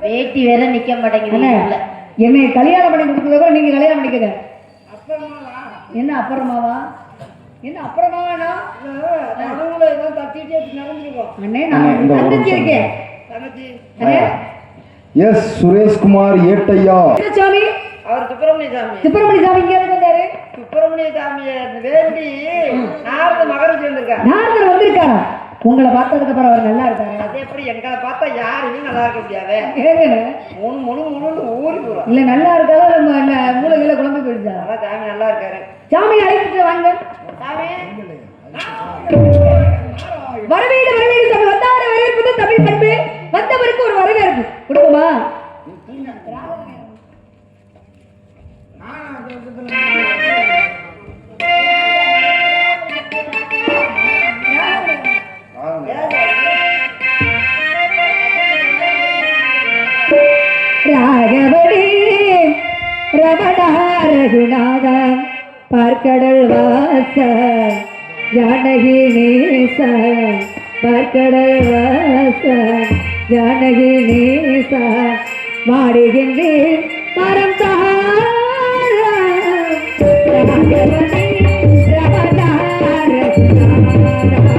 வேட்டி வேற நிக்க மாட்டேங்குது. என்னை கல்யாணம் பண்ணி கொடுத்தத நீங்க கல்யாணம் பண்ணிக்கங்க. என்ன அப்புறமாவா? என்ன அப்புறமாவானா? எஸ் சுரேஷ்குமார் ஏட்டையா. சாமி அவர் சுப்பிரமணிய சாமி. சுப்பிரமணிய சாமி இங்க வந்தாரு. சுப்பிரமணிய சாமியை வேண்டி நாரதர் மகரம் சேர்ந்திருக்காரு. நாரதர் வந்திருக்காரா? உங்களை பார்த்ததுக்கு அப்புறம் அவர் நல்லா இருக்காரு. அது எப்படி எங்களை பார்த்தா யாருமே நல்லா இருக்க முடியாது. முழு முழு முழு ஊறி போறோம். இல்ல நல்லா இருக்காலும் நம்ம மூளைகளை குழம்பு போயிடுச்சா? சாமி நல்லா இருக்காரு. சாமி அழைச்சிட்டு வாங்க. சாமி வரவேடு வரவேடு சாமி. வந்தார வரவேற்பது தமிழ் பண்பு. வந்தவருக்கு ஒரு வரவேற்பு கொடுக்குமா? ராகவடி ரமணா ரகுநாத பார்க்கடல் வாச ஜானகி நேச பார்க்கடல் வாச ஜானகி நேச மாடுகின்றேன் மரம் ராகவடி ரமணா ரகுநாத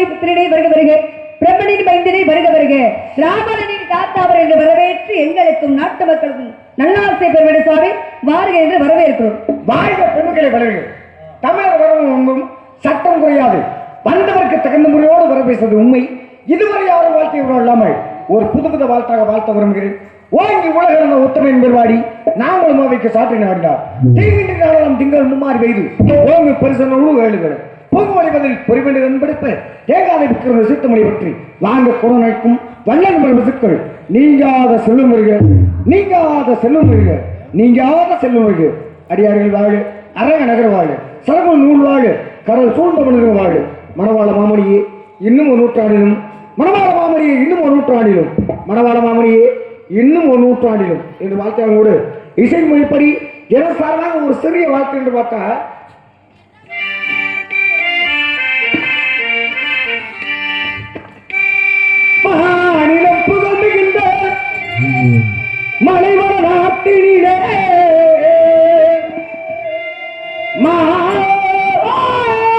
பிரம்மாவின் புத்திரனை வருக வருக, பிரம்மனின் மைந்தனை வருக வருக, ராமனின் தாத்தாவர் என்று வரவேற்று எங்களுக்கும் நாட்டு மக்களுக்கும் நல்லாசை பெறுவது சுவாமி வாருக என்று வரவேற்கிறோம். வாழ்க பெண்களை வளர்க. தமிழர் வரவும் ஒன்றும் சட்டம் குறையாது. வந்தவருக்கு தகுந்த முறையோடு வர பேசுவது உண்மை. இதுவரை யாரும் வாழ்க்கையோடு இல்லாமல் ஒரு புதுவித வாழ்த்தாக வாழ்த்த விரும்புகிறேன். ஓங்கி உலக ஒத்தமை என்பாடி நாங்களும் அவைக்கு சாற்றி நாடினார். தீங்கின்றி நாளும் திங்கள் மும்மாறி பெய்து ஓங்கு பரிசன உழு வேளுகள் பொங்கு வழிவதில் பொறிவென்று என்படுப்ப தேங்காதை விற்கிற சித்தமொழி பற்றி வாங்க குணநைக்கும் வல்லன் விசுக்கள் நீங்காத செல்லும் வருக, நீங்காத செல்லும் வருக, நீங்காத செல்லும் வருக. அடியார்கள் வாழு, அரங்க நகர் வாழு, சரகு நூல் வாழு, கடல் சூழ்ந்தவர்கள் வாழு. மணவாள மாமணியே இன்னும் ஒரு நூற்றாண்டிலும், மணவாள மாமணியே இன்னும் ஒரு நூற்றாண்டிலும், மணவாள மாமணியே இன்னும் ஒரு நூற்றாண்டிலும் என்று வாழ்க்கையோடு இசை மொழிப்படி என சார்பாக ஒரு சிறிய வாழ்க்கை என்று பார்த்தா மாநிலம் புகழ்கின்ற மலைவள நாட்டினிலே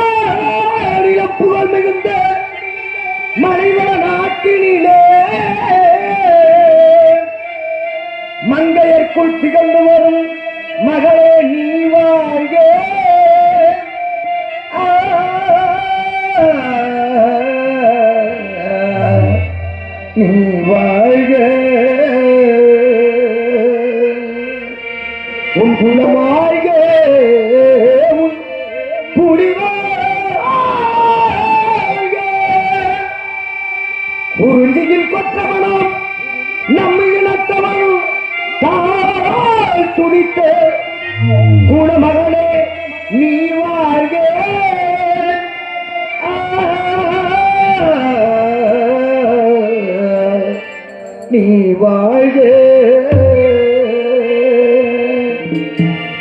மாநிலம் புகழ் மிகுந்த மலைவள நாட்டினிலே மங்கையர்க்குள் திகழ்ந்து வரும் மகளே நீ வாழ்க, நீ வாழ்க, உன் குலமாழ்க, உன் குடிவாழ்க. குறிஞ்சியில் கொற்றவனும் நம்மை இனத்தவனும் தாழ் துடித்த குணமகளே நீ வாழ்க, நீ வாழ்க,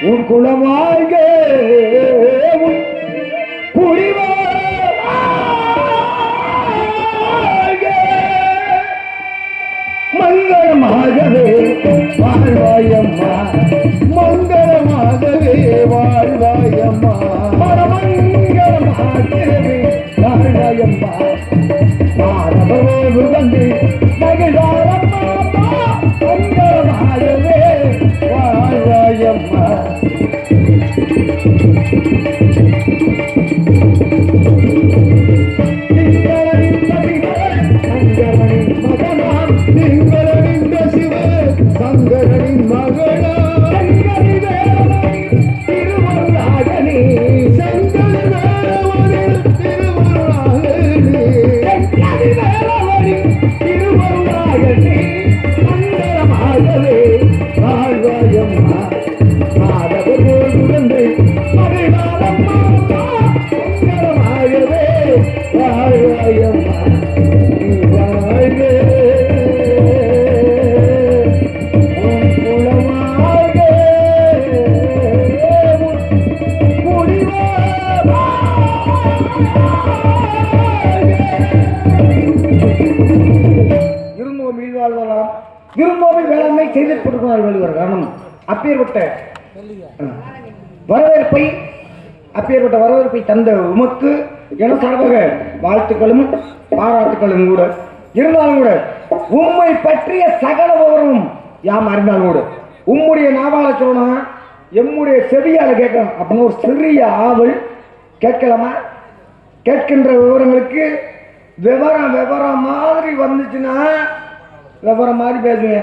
உன் குலம் வாழ்க, உன் குடிவாழ்க. மங்களமாகவே வாழ்வாயம்மா, மங்களமாகவே வாழ்வாயம்மா, மங்களமாகவே வாழ்வாயம்மா. மாணவரோடு வந்து மகிழ்வாரம்மா, மங்களமாகவே வாழ்வாயம்மா. சங்கரனின் மகளா சங்கரி வேலவனின் திருவருளாகனே, சங்கரி வேலவனின் திருவருளாகனே, சங்கரி வேலவனின் திருவருளாகனே. மங்களமாகவே வாழ்வாயம்மா, மாதவரோடு வந்து மகிழ்வாரம்மா, மங்களமாகவே வாழ்வாயம்மா, நீ வாழ்க. விருந்தோம்பில் வேளாண்மை செய்திருக்கிறார் வள்ளுவர். காரணம் அப்பேற்பட்ட வரவேற்பை தந்த உமக்கு என சார்பாக வாழ்த்துக்களும் பாராட்டுக்களும் கூட. இருந்தாலும் கூட உம்மை பற்றிய சகல விவரமும் யாம் அறிந்தாலும் கூட உம்முடைய நாவால சொல்லணும், எம்முடைய செவியால கேட்கணும் அப்படின்னு ஒரு சிறிய ஆவல். கேட்கலாமா? கேட்கின்ற விவரங்களுக்கு விவரம் மாதிரி வந்துச்சுன்னா விவரம் மாதிரி பேசுவேன்.